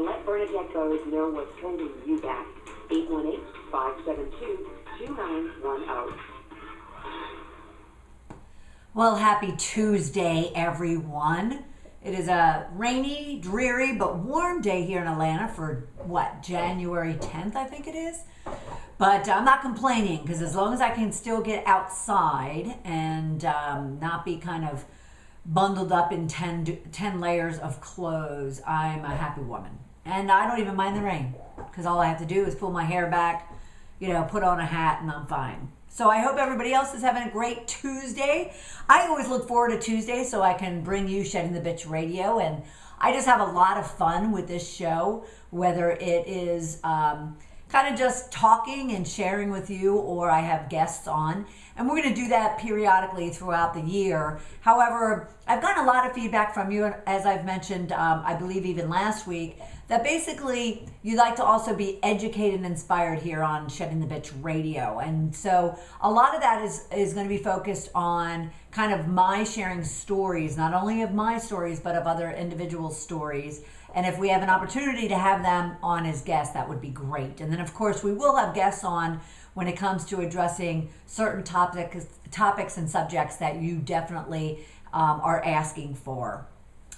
let Bernadette Goes know what's holding you back. 818-572-2910. Well, happy Tuesday, everyone. It is a rainy, dreary, but warm day here in Atlanta for, January 10th, I think it is. But I'm not complaining, because as long as I can still get outside and not be kind of bundled up in 10 layers of clothes, I'm a happy woman. And I don't even mind the rain, because all I have to do is pull my hair back, put on a hat, and I'm fine. So I hope everybody else is having a great Tuesday. I always look forward to Tuesday so I can bring you Shedding the Bitch Radio, and I just have a lot of fun with this show, whether it is kind of just talking and sharing with you, or I have guests on, and we're going to do that periodically throughout the year. However, I've gotten a lot of feedback from you, as I've mentioned, I believe even last week, that basically you like to also be educated and inspired here on Shedding the Bitch Radio. And so a lot of that is going to be focused on kind of my sharing stories, not only of my stories, but of other individuals' stories. And if we have an opportunity to have them on as guests, that would be great. And then, of course, we will have guests on when it comes to addressing certain topics and subjects that you definitely are asking for.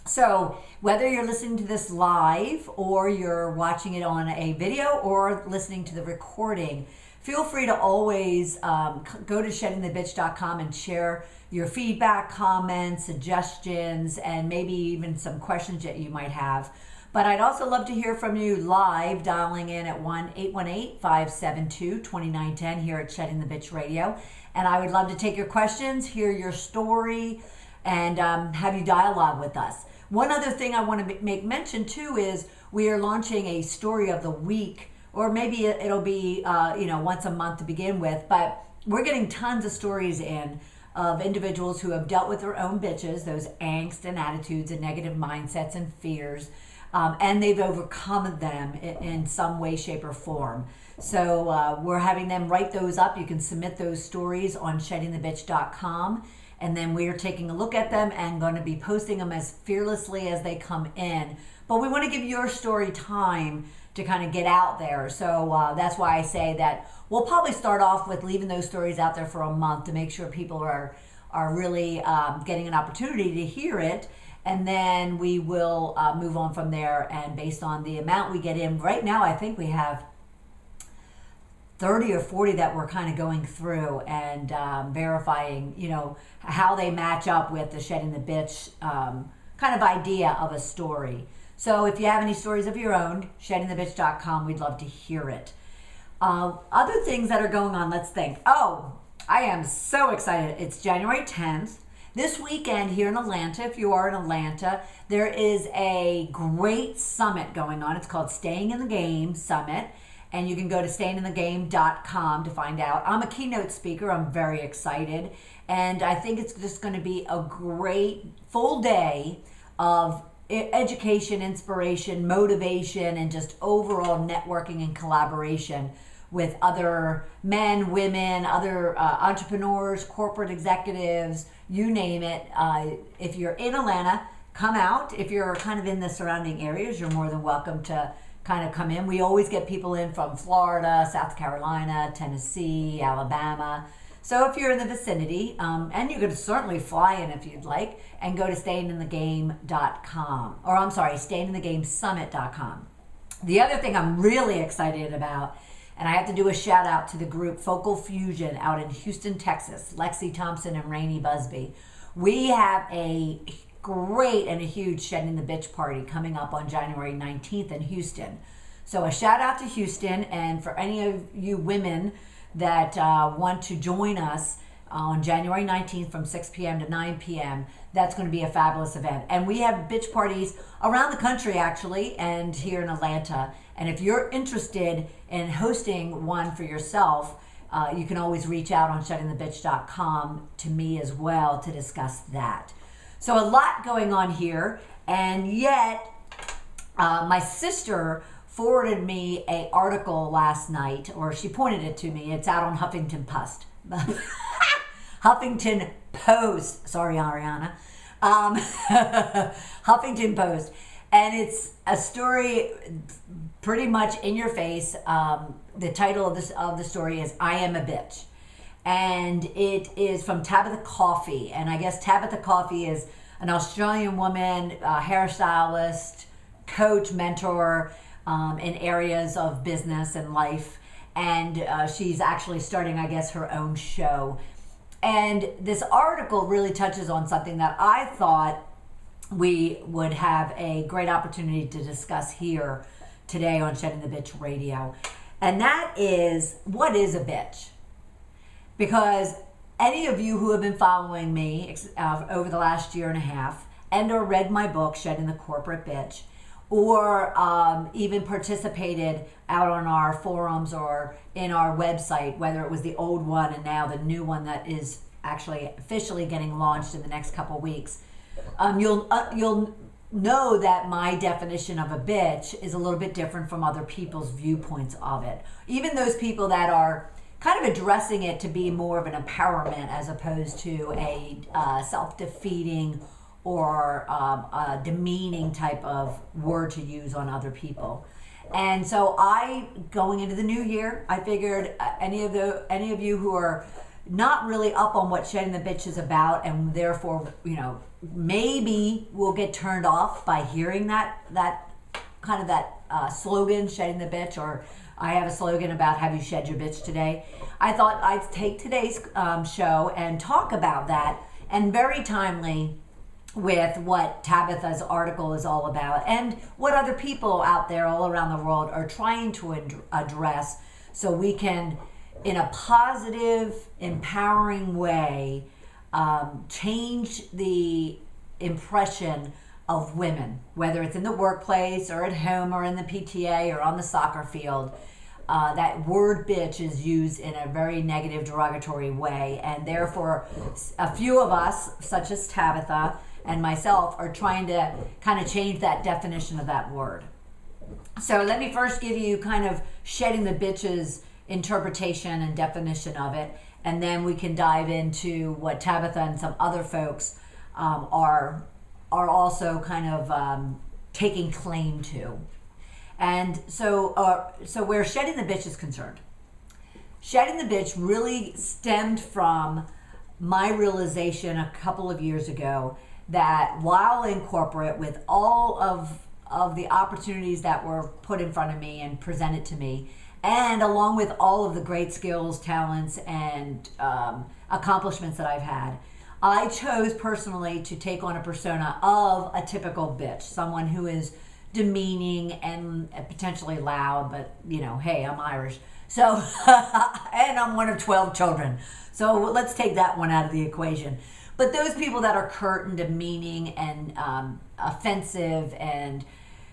So whether you're listening to this live or you're watching it on a video or listening to the recording, feel free to always go to sheddingthebitch.com and share your feedback, comments, suggestions, and maybe even some questions that you might have. But I'd also love to hear from you live, dialing in at 1-818-572-2910 here at Shedding the Bitch Radio. And I would love to take your questions, hear your story, and have you dialogue with us. One other thing I want to make mention too is we are launching a story of the week, or maybe it'll be once a month to begin with, but we're getting tons of stories in of individuals who have dealt with their own bitches, those angst and attitudes and negative mindsets and fears, and they've overcome them in some way, shape, or form. So we're having them write those up. You can submit those stories on sheddingthebitch.com. And then we are taking a look at them and going to be posting them as fearlessly as they come in. But we want to give your story time to kind of get out there. So that's why I say that we'll probably start off with leaving those stories out there for a month to make sure people are really getting an opportunity to hear it. And then we will move on from there. And based on the amount we get in, right now I think we have 30 or 40 that we're kind of going through and verifying, how they match up with the Shedding the Bitch kind of idea of a story. So if you have any stories of your own, sheddingthebitch.com, we'd love to hear it. Other things that are going on, let's think. Oh, I am so excited. It's January 10th. This weekend here in Atlanta, if you are in Atlanta, there is a great summit going on. It's called Staying in the Game Summit. And you can go to stayinginthegame.com to find out. I'm a keynote speaker. I'm very excited. And I think it's just going to be a great full day of education, inspiration, motivation, and just overall networking and collaboration with other men, women, other entrepreneurs, corporate executives, you name it. If you're in Atlanta, come out. If you're kind of in the surrounding areas, you're more than welcome to kind of come in. We always get people in from Florida, South Carolina, Tennessee, Alabama. So if you're in the vicinity, and you can certainly fly in if you'd like, and go to stayinginthegame.com, or I'm sorry, stayinginthegamesummit.com. The other thing I'm really excited about, and I have to do a shout out to the group Focal Fusion out in Houston, Texas, Lexi Thompson and Rainey Busby. We have a great and a huge Shedding the Bitch party coming up on January 19th in Houston. So a shout out to Houston, and for any of you women that want to join us on January 19th from 6 p.m. to 9 p.m., that's going to be a fabulous event. And we have bitch parties around the country, actually, and here in Atlanta. And if you're interested in hosting one for yourself, you can always reach out on sheddingthebitch.com to me as well to discuss that. So a lot going on here, and yet my sister forwarded me an article last night, or she pointed it to me. It's out on Huffington Post. Huffington Post. Sorry, Ariana. Huffington Post. And it's a story pretty much in your face. The title of the story is "I Am a Bitch," and it is from Tabitha Coffey. And I guess Tabitha Coffey is an Australian woman, hairstylist, coach, mentor in areas of business and life. And she's actually starting, I guess, her own show. And this article really touches on something that I thought we would have a great opportunity to discuss here today on Shedding the Bitch Radio. And that is, what is a bitch? Because any of you who have been following me over the last year and a half and or read my book, Shedding the Corporate Bitch, or even participated out on our forums or in our website, whether it was the old one and now the new one that is actually officially getting launched in the next couple weeks, you'll know that my definition of a bitch is a little bit different from other people's viewpoints of it. Even those people that are kind of addressing it to be more of an empowerment as opposed to a self-defeating or a demeaning type of word to use on other people. And so going into the new year, I figured any of you who are not really up on what Shedding the Bitch is about, and therefore, maybe will get turned off by hearing that slogan, Shedding the Bitch, or I have a slogan about have you shed your bitch today. I thought I'd take today's show and talk about that, and very timely with what Tabitha's article is all about and what other people out there all around the world are trying to address, so we can, in a positive, empowering way, change the impression of women, whether it's in the workplace or at home or in the PTA or on the soccer field. That word bitch is used in a very negative, derogatory way, and therefore a few of us, such as Tabitha and myself, are trying to kind of change that definition of that word. So let me first give you kind of Shedding the Bitch's interpretation and definition of it, and then we can dive into what Tabitha and some other folks are also kind of taking claim to. And so where Shedding the Bitch is concerned, Shedding the Bitch really stemmed from my realization a couple of years ago that while in corporate, with all of the opportunities that were put in front of me and presented to me, and along with all of the great skills, talents, and accomplishments that I've had, I chose personally to take on a persona of a typical bitch, someone who is demeaning and potentially loud, but hey, I'm Irish. So, and I'm one of 12 children. So let's take that one out of the equation. But those people that are curt and demeaning and offensive and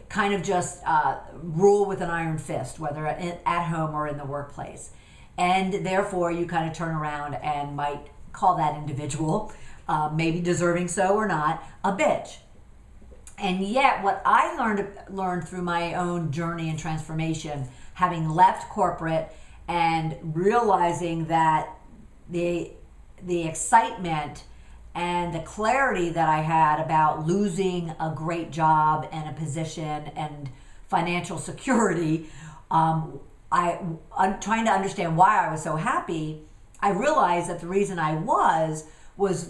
kind of just rule with an iron fist, whether at home or in the workplace. And therefore, you kind of turn around and might call that individual, maybe deserving so or not, a bitch. And yet, what I learned through my own journey and transformation, having left corporate and realizing that the excitement and the clarity that I had about losing a great job and a position and financial security, I'm trying to understand why I was so happy. I realized that the reason I was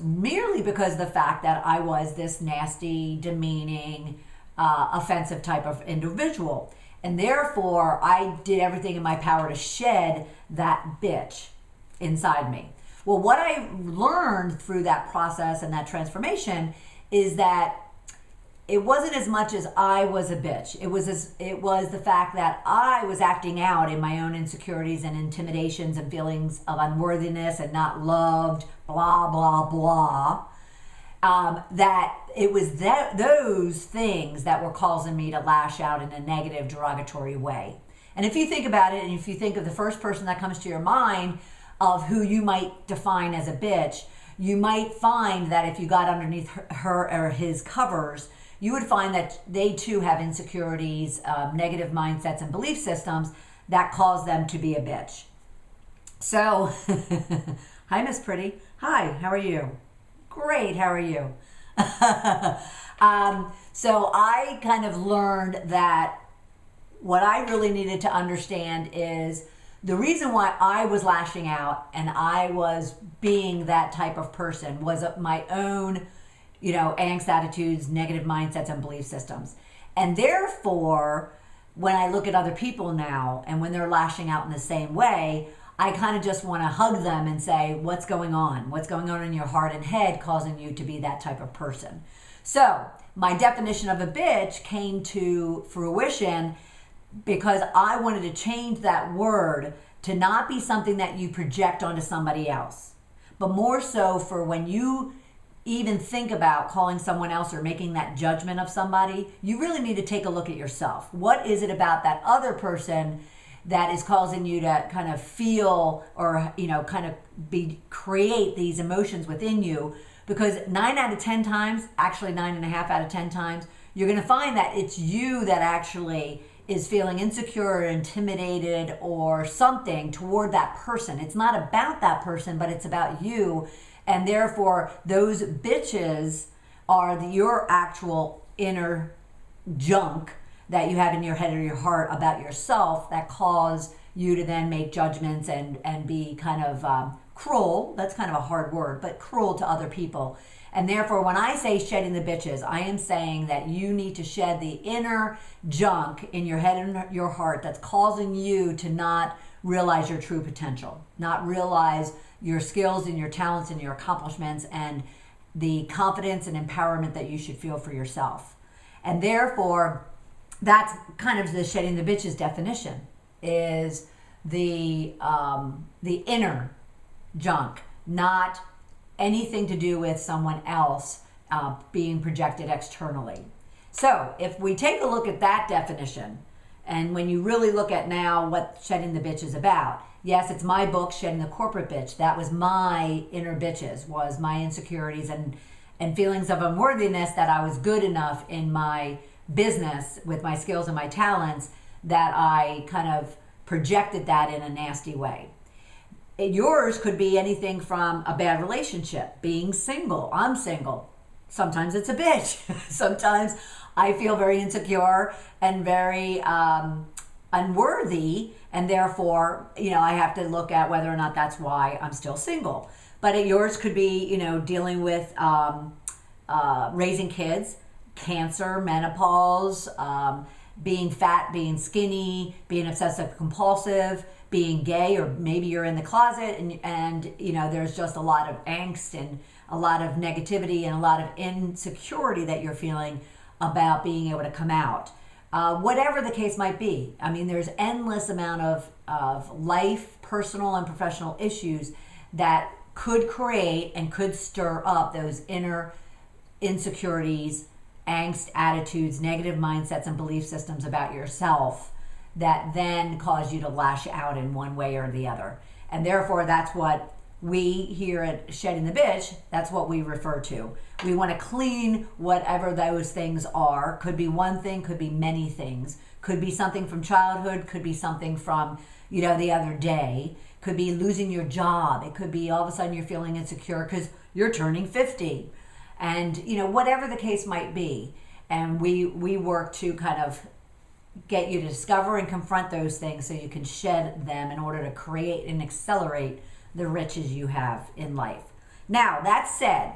merely because of the fact that I was this nasty, demeaning, offensive type of individual. And therefore, I did everything in my power to shed that bitch inside me. Well, what I learned through that process and that transformation is that it wasn't as much as I was a bitch. It was the fact that I was acting out in my own insecurities and intimidations and feelings of unworthiness and not loved, blah, blah, blah. That it was those things that were causing me to lash out in a negative, derogatory way. And if you think about it, and if you think of the first person that comes to your mind of who you might define as a bitch, you might find that if you got underneath her or his covers, you would find that they too have insecurities, negative mindsets and belief systems that cause them to be a bitch. So, hi, Miss Pretty. Hi, how are you? Great, how are you? So I kind of learned that what I really needed to understand is the reason why I was lashing out and I was being that type of person was my own, angst attitudes, negative mindsets, and belief systems. And therefore, when I look at other people now and when they're lashing out in the same way, I kind of just want to hug them and say, what's going on? What's going on in your heart and head causing you to be that type of person? So my definition of a bitch came to fruition because I wanted to change that word to not be something that you project onto somebody else, but more so for when you even think about calling someone else or making that judgment of somebody, you really need to take a look at yourself. What is it about that other person that is causing you to kind of feel or, create these emotions within you? Because 9 out of 10 times, actually 9.5 out of 10 times, you're going to find that it's you that actually is feeling insecure or intimidated or something toward that person. It's not about that person, but it's about you. And therefore, those bitches are your actual inner junk that you have in your head or your heart about yourself that cause you to then make judgments and be kind of cruel. That's kind of a hard word, but cruel to other people. And therefore, when I say shedding the bitches, I am saying that you need to shed the inner junk in your head and your heart that's causing you to not realize your true potential, not realize your skills and your talents and your accomplishments and the confidence and empowerment that you should feel for yourself. And therefore, that's kind of the shedding the bitches definition, is the inner junk, not anything to do with someone else being projected externally. So if we take a look at that definition, and when you really look at now what shedding the bitch is about, yes, it's my book, Shedding the Corporate Bitch. That was my inner bitches, was my insecurities and feelings of unworthiness that I was good enough in my business with my skills and my talents that I kind of projected that in a nasty way. Yours could be anything from a bad relationship, being single. I'm single. Sometimes it's a bitch. Sometimes I feel very insecure and very unworthy, and therefore, I have to look at whether or not that's why I'm still single. But yours could be, dealing with raising kids, cancer, menopause, being fat, being skinny, being obsessive compulsive, being gay, or maybe you're in the closet and there's just a lot of angst and a lot of negativity and a lot of insecurity that you're feeling about being able to come out. Whatever the case might be. I mean, there's endless amount of life, personal and professional issues that could create and could stir up those inner insecurities, angst, attitudes, negative mindsets, and belief systems about yourself that then cause you to lash out in one way or the other. And therefore, that's what we here at Shedding the Bitch, that's what we refer to. We want to clean whatever those things are. Could be one thing, could be many things. Could be something from childhood, could be something from, the other day. Could be losing your job. It could be all of a sudden you're feeling insecure because you're turning 50. And, whatever the case might be. And we work to kind of get you to discover and confront those things so you can shed them in order to create and accelerate the riches you have in life. Now, that said,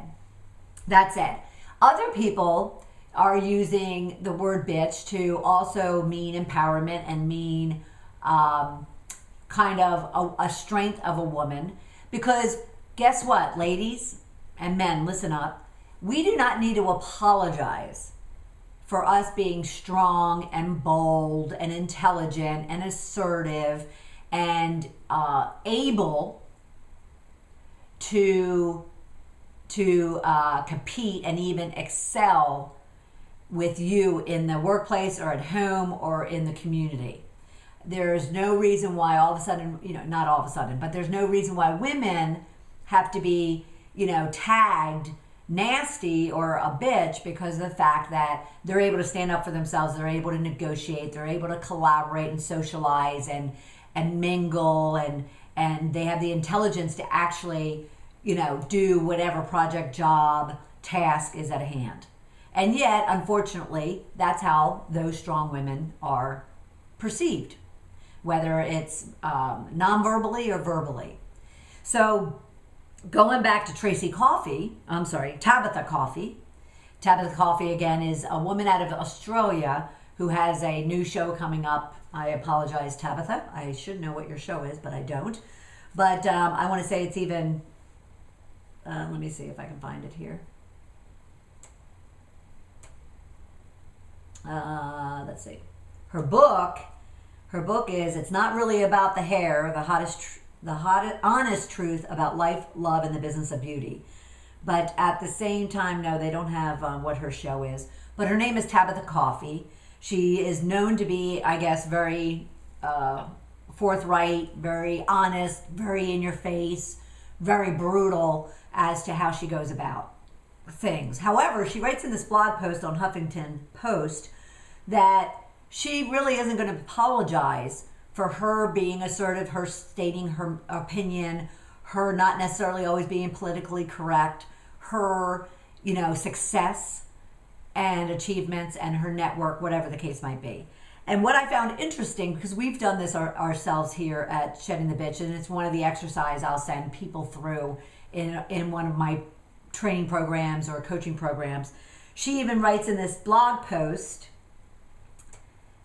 other people are using the word bitch to also mean empowerment and mean kind of a strength of a woman. Because guess what, ladies and men, listen up. We do not need to apologize for us being strong and bold and intelligent and assertive and able to compete and even excel with you in the workplace or at home or in the community. There's no reason why all of a sudden, not all of a sudden, but there's no reason why women have to be, tagged nasty or a bitch because of the fact that they're able to stand up for themselves, they're able to negotiate, they're able to collaborate and socialize and mingle and they have the intelligence to actually, do whatever project, job, task is at hand. And yet, unfortunately, that's how those strong women are perceived, whether it's non-verbally or verbally. So going back to Tabitha Coffey. Tabitha Coffey, again, is a woman out of Australia who has a new show coming up. I apologize, Tabitha. I should know what your show is, but I don't. But I want to say it's even, let me see if I can find it here. Let's see. Her book is It's Not Really About the Hair, honest truth about life, love, and the business of beauty. But at the same time, no, they don't have what her show is. But her name is Tabitha Coffey. She is known to be, I guess, very forthright, very honest, very in your face, very brutal as to how she goes about things. However, she writes in this blog post on Huffington Post that she really isn't going to apologize for her being assertive, her stating her opinion, her not necessarily always being politically correct, her, success and achievements and her network, whatever the case might be. And what I found interesting, because we've done this ourselves here at Shedding the Bitch, and it's one of the exercises I'll send people through in one of my training programs or coaching programs. She even writes in this blog post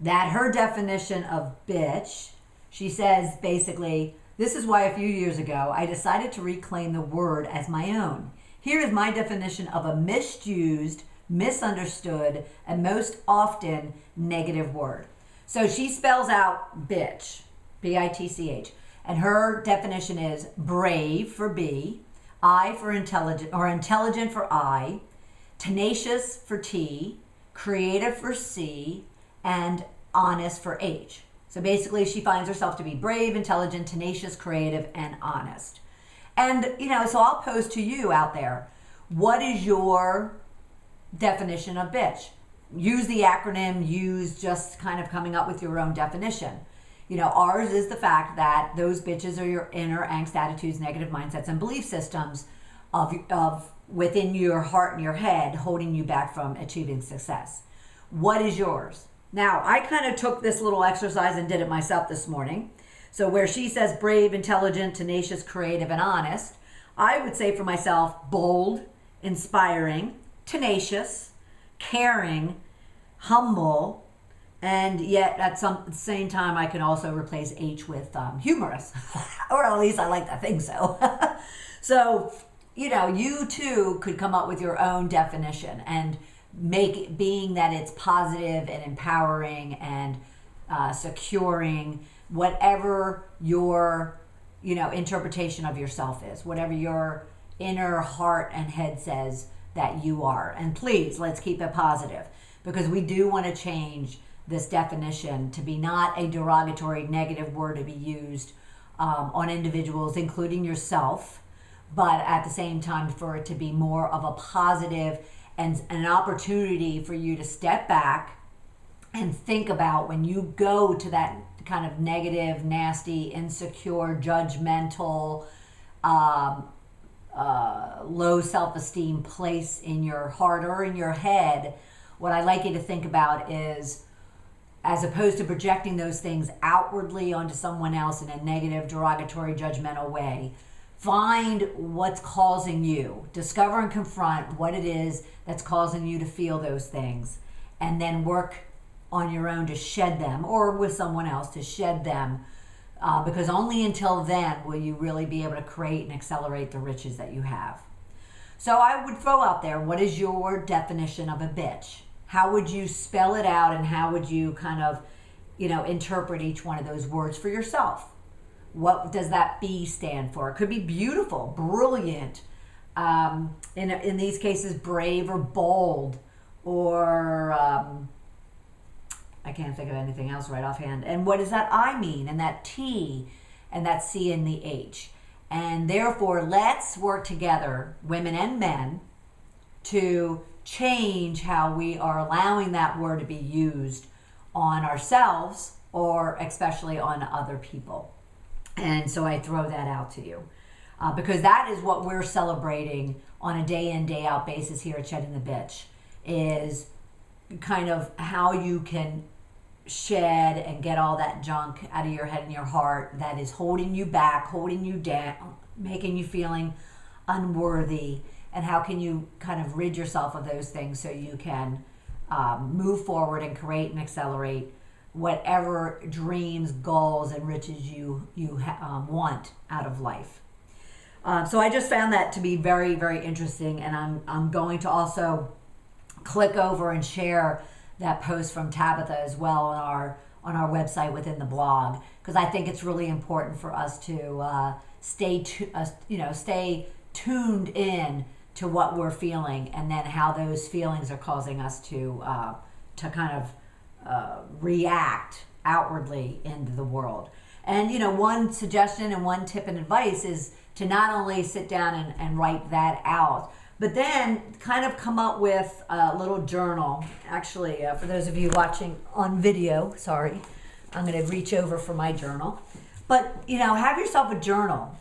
that her definition of bitch, she says basically, this is why a few years ago I decided to reclaim the word as my own. Here is my definition of a misused, misunderstood, and most often negative word. So she spells out bitch, B-I-T-C-H, and her definition is brave for B, I for intelligent, or intelligent for I, tenacious for T, creative for C, and honest for H. So basically she finds herself to be brave, intelligent, tenacious, creative, and honest. And, so I'll pose to you out there, what is your definition of bitch? Use the acronym, use just kind of coming up with your own definition. Ours is the fact that those bitches are your inner angst, attitudes, negative mindsets, and belief systems of within your heart and your head holding you back from achieving success. What is yours? Now, I kind of took this little exercise and did it myself this morning. So where she says brave, intelligent, tenacious, creative, and honest, I would say for myself, bold, inspiring, tenacious, caring, humble, and yet at the same time I can also replace H with humorous, or at least I like to think so. So, you too could come up with your own definition and make it, being that it's positive and empowering and securing, whatever your interpretation of yourself is, whatever your inner heart and head says that you are. And please, let's keep it positive, because we do want to change this definition to be not a derogatory negative word to be used on individuals, including yourself, but at the same time for it to be more of a positive and an opportunity for you to step back and think about when you go to that kind of negative, nasty, insecure, judgmental, low self-esteem place in your heart or in your head. What I like you to think about is, as opposed to projecting those things outwardly onto someone else in a negative, derogatory, judgmental way, find what's causing you. Discover and confront what it is that's causing you to feel those things, and then work on your own to shed them, or with someone else to shed them, because only until then will you really be able to create and accelerate the riches that you have. So I would throw out there, what is your definition of a bitch? How would you spell it out, and how would you kind of, interpret each one of those words for yourself? What does that B stand for? It could be beautiful, brilliant, in these cases, brave or bold, or I can't think of anything else right offhand. And what does that I mean? And that T and that C and the H. And therefore, let's work together, women and men, to change how we are allowing that word to be used on ourselves, or especially on other people. And so I throw that out to you. because that is what we're celebrating on a day in, day out basis here at Shedding the Bitch, is kind of how you can shed and get all that junk out of your head and your heart that is holding you back, holding you down, making you feeling unworthy, and how can you kind of rid yourself of those things so you can move forward and create and accelerate whatever dreams, goals, and riches you want out of life. So I just found that to be very, very interesting, and I'm going to also click over and share that post from Tabitha as well on our website within the blog, because I think it's really important for us to stay tuned in to what we're feeling, and then how those feelings are causing us to kind of react outwardly into the world. And one suggestion and one tip and advice is to not only sit down and write that out, but then kind of come up with a little journal. Actually, for those of you watching on video, sorry, I'm going to reach over for my journal. But, have yourself a journal.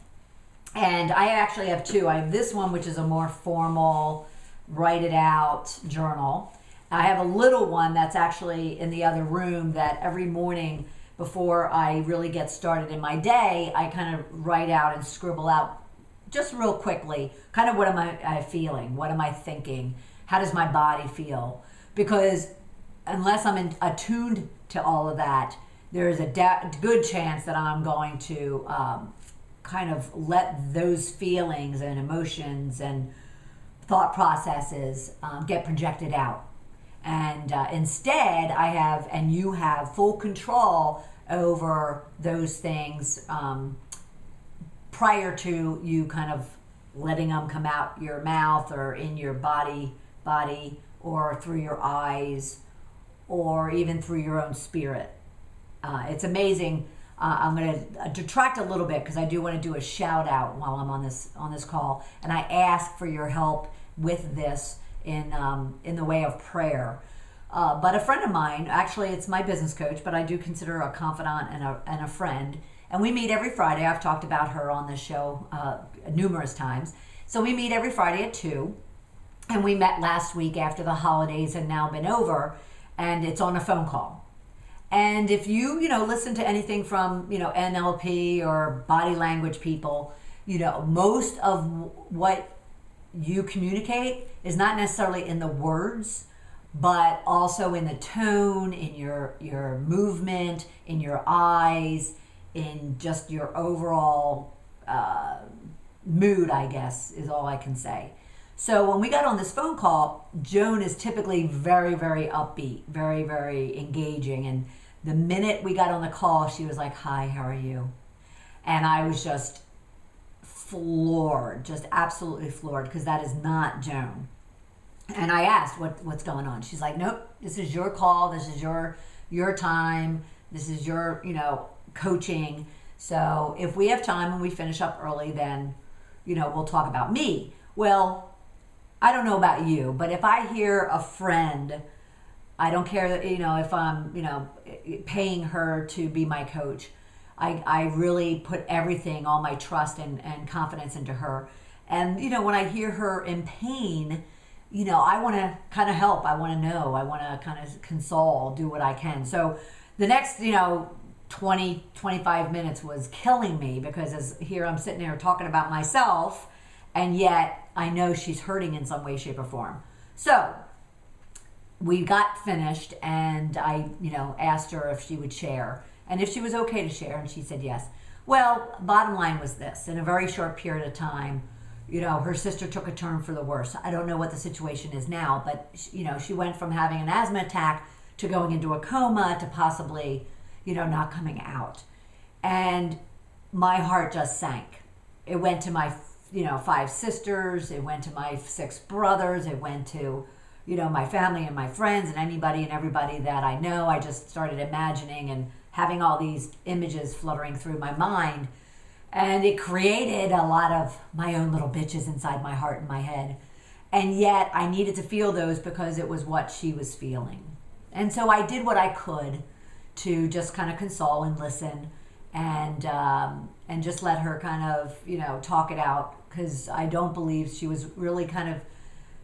And I actually have two. I have this one, which is a more formal, write it out journal. I have a little one that's actually in the other room that every morning before I really get started in my day, I kind of write out and scribble out just real quickly, kind of what am I feeling? What am I thinking? How does my body feel? Because unless I'm attuned to all of that, there is a good chance that I'm going to kind of let those feelings and emotions and thought processes get projected out. And instead, I have, and you have, full control over those things prior to you kind of letting them come out your mouth or in your body, or through your eyes, or even through your own spirit. It's amazing. I'm going to detract a little bit because I do want to do a shout out while I'm on this call, and I ask for your help with this in the way of prayer. But a friend of mine, actually it's my business coach, but I do consider her a confidant and a friend. And we meet every Friday. I've talked about her on this show numerous times. So we meet every Friday at 2. And we met last week after the holidays had now been over. And it's on a phone call. And if you listen to anything from, NLP or body language people, most of what you communicate is not necessarily in the words, but also in the tone, in your movement, in your eyes, in just your overall mood, I guess, is all I can say. So when we got on this phone call, Joan is typically very, very upbeat, very, very engaging. And the minute we got on the call, she was like, "Hi, how are you?" And I was just floored, just absolutely floored, because that is not Joan. And I asked, what's going on? She's like, "Nope, this is your call. This is your time. This is your, coaching. So if we have time and we finish up early, then, we'll talk about me." Well, I don't know about you, but if I hear a friend, I don't care, if I'm, paying her to be my coach, I really put everything, all my trust and confidence into her. And, when I hear her in pain, I want to kind of help. I want to know. I want to kind of console, do what I can. So the next, 20, 25 minutes was killing me, because here I'm sitting there talking about myself, and yet I know she's hurting in some way, shape, or form. So we got finished, and I, asked her if she would share and if she was okay to share, and she said yes. Well, bottom line was this: in a very short period of time, her sister took a turn for the worse. I don't know what the situation is now, but she went from having an asthma attack to going into a coma to possibly, not coming out. And my heart just sank. It went to my, 5 sisters. It went to my 6 brothers. It went to, my family and my friends and anybody and everybody that I know. I just started imagining and having all these images fluttering through my mind. And it created a lot of my own little bitches inside my heart and my head. And yet I needed to feel those because it was what she was feeling. And so I did what I could to just kind of console and listen and just let her kind of, you know, talk it out, because I don't believe she was really kind of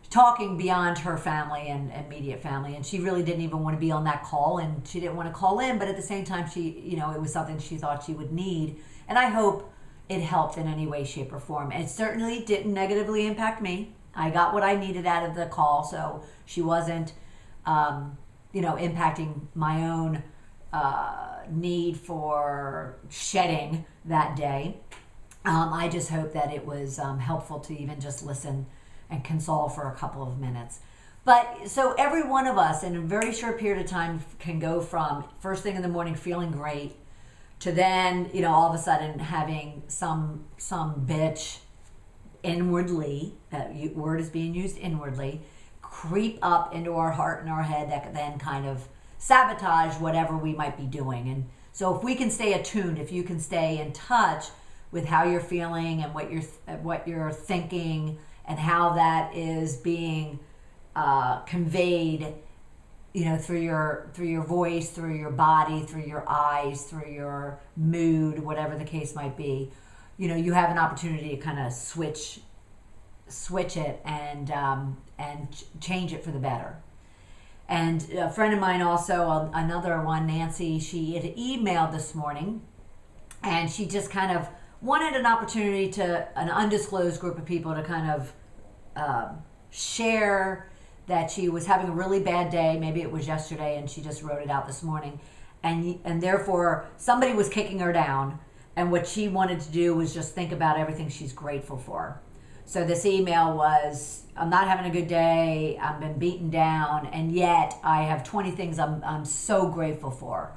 talking beyond her family and immediate family, and she really didn't even want to be on that call, and she didn't want to call in, but at the same time, she, you know, it was something she thought she would need, and I hope it helped in any way, shape, or form. It certainly didn't negatively impact me. I got what I needed out of the call, so she wasn't, you know, impacting my own need for shedding that day. I just hope that it was helpful to even just listen and console for a couple of minutes. But so every one of us in a very short period of time can go from first thing in the morning feeling great to then, you know, all of a sudden having some bitch inwardly, that word is being used inwardly, creep up into our heart and our head that then kind of sabotage whatever we might be doing. And so if we can stay attuned, if you can stay in touch with how you're feeling and what you're thinking and how that is being conveyed, you know, through your voice, through your body, through your eyes, through your mood, whatever the case might be, you know, you have an opportunity to kind of switch it and change it for the better. And a friend of mine also, another one, Nancy, she had emailed this morning, and she just kind of wanted an opportunity to an undisclosed group of people to kind of share that she was having a really bad day. Maybe it was yesterday, and she just wrote it out this morning, and therefore somebody was kicking her down, and what she wanted to do was just think about everything she's grateful for. So this email was, I'm not having a good day, I've been beaten down, and yet I have 20 things I'm so grateful for.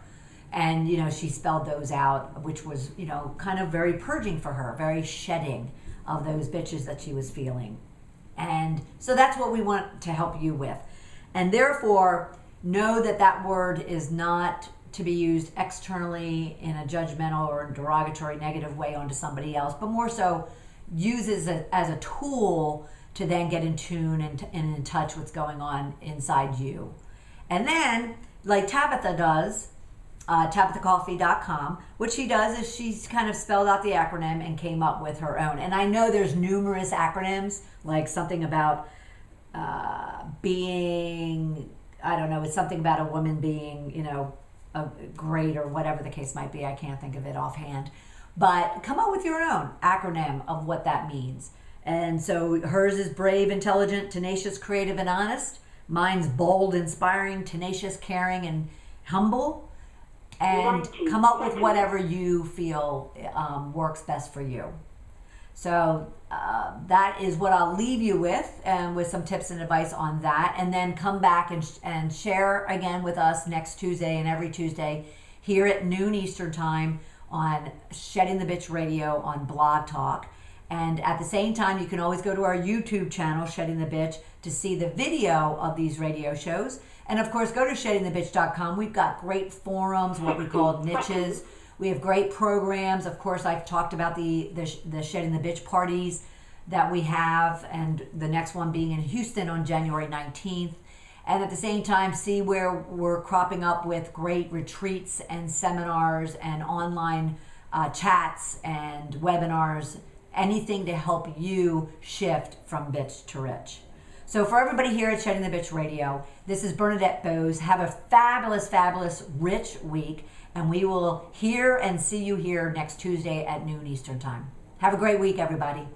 And, you know, she spelled those out, which was, you know, kind of very purging for her, very shedding of those bitches that she was feeling. And so that's what we want to help you with. And therefore, know that that word is not to be used externally in a judgmental or derogatory negative way onto somebody else, but more so uses it as a tool to then get in tune and in touch with what's going on inside you. And then, like Tabitha does, TabithaCoffee.com, what she does is she's kind of spelled out the acronym and came up with her own. And I know there's numerous acronyms, like something about being, I don't know, it's something about a woman being, you know, great or whatever the case might be. I can't think of it offhand. But come up with your own acronym of what that means. And so hers is brave, intelligent, tenacious, creative, and honest. Mine's bold, inspiring, tenacious, caring, and humble. And come up with whatever you feel works best for you. So that is what I'll leave you with some tips and advice on that. And then come back and share again with us next Tuesday and every Tuesday here at noon Eastern Time on Shedding the Bitch Radio on Blog Talk. And at the same time, you can always go to our YouTube channel, Shedding the Bitch, to see the video of these radio shows. And of course, go to sheddingthebitch.com. We've got great forums, what we call niches. We have great programs. Of course, I've talked about the Shedding the Bitch parties that we have, and the next one being in Houston on January 19th. And at the same time, see where we're cropping up with great retreats and seminars and online chats and webinars, anything to help you shift from bitch to rich. So for everybody here at Shedding the Bitch Radio, this is Bernadette Bose. Have a fabulous, fabulous, rich week, and we will hear and see you here next Tuesday at noon Eastern Time. Have a great week, everybody.